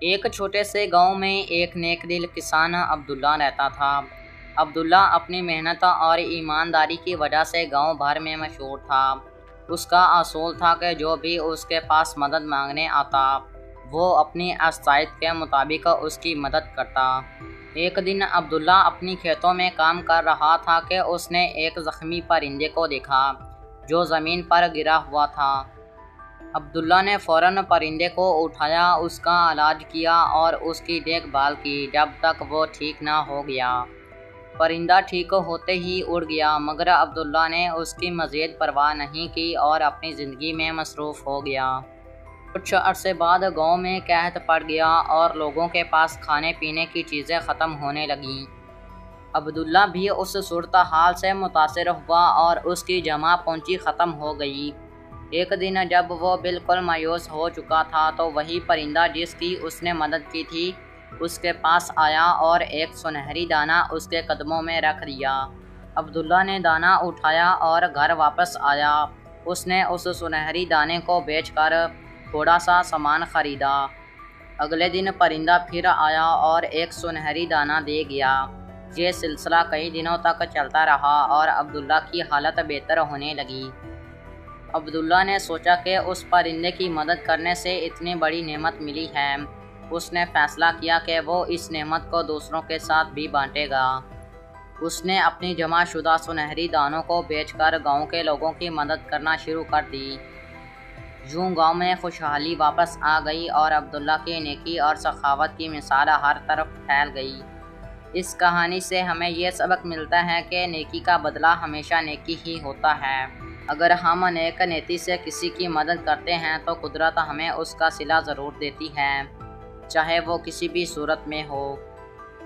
ایک چھوٹے سے گاؤں میں ایک نیک دل کسان عبداللہ رہتا تھا۔ عبداللہ اپنی محنت اور ایمانداری کی وجہ سے گاؤں بھر میں مشہور تھا۔ اس کا اصول تھا کہ جو بھی اس کے پاس مدد مانگنے آتا وہ اپنی استطاعت کے مطابق اس کی مدد کرتا۔ ایک دن عبداللہ اپنی کھیتوں میں کام کر رہا تھا کہ اس نے ایک زخمی پرندے کو دیکھا جو زمین پر گرا ہوا تھا۔ عبداللہ نے فوراً پرندے کو اٹھایا، اس کا علاج کیا اور اس کی دیکھ بھال کی جب تک وہ ٹھیک نہ ہو گیا۔ پرندہ ٹھیک ہوتے ہی اڑ گیا، مگر عبداللہ نے اس کی مزید پرواہ نہیں کی اور اپنی زندگی میں مصروف ہو گیا۔ کچھ عرصے بعد گاؤں میں قحط پڑ گیا اور لوگوں کے پاس کھانے پینے کی چیزیں ختم ہونے لگیں۔ عبداللہ بھی اس صورتحال سے متاثر ہوا اور اس کی جمع پونجی ختم ہو گئی۔ ایک دن جب وہ بالکل مایوس ہو چکا تھا تو وہی پرندہ جس کی اس نے مدد کی تھی اس کے پاس آیا اور ایک سنہری دانہ اس کے قدموں میں رکھ دیا۔ عبداللہ نے دانہ اٹھایا اور گھر واپس آیا۔ اس نے اس سنہری دانے کو بیچ کر تھوڑا سا سامان خریدا۔ اگلے دن پرندہ پھر آیا اور ایک سنہری دانہ دے گیا۔ یہ سلسلہ کئی دنوں تک چلتا رہا اور عبداللہ کی حالت بہتر ہونے لگی۔ عبداللہ نے سوچا کہ اس پرندے کی مدد کرنے سے اتنی بڑی نعمت ملی ہے، اس نے فیصلہ کیا کہ وہ اس نعمت کو دوسروں کے ساتھ بھی بانٹے گا۔ اس نے اپنی جمع شدہ سنہری دانوں کو بیچ کر گاؤں کے لوگوں کی مدد کرنا شروع کر دی۔ یوں گاؤں میں خوشحالی واپس آ گئی اور عبداللہ کی نیکی اور سخاوت کی مثال ہر طرف پھیل گئی۔ اس کہانی سے ہمیں یہ سبق ملتا ہے کہ نیکی کا بدلہ ہمیشہ نیکی ہی ہوتا ہے۔ اگر ہم نیک نیتی سے کسی کی مدد کرتے ہیں تو قدرت ہمیں اس کا صلہ ضرور دیتی ہے، چاہے وہ کسی بھی صورت میں ہو۔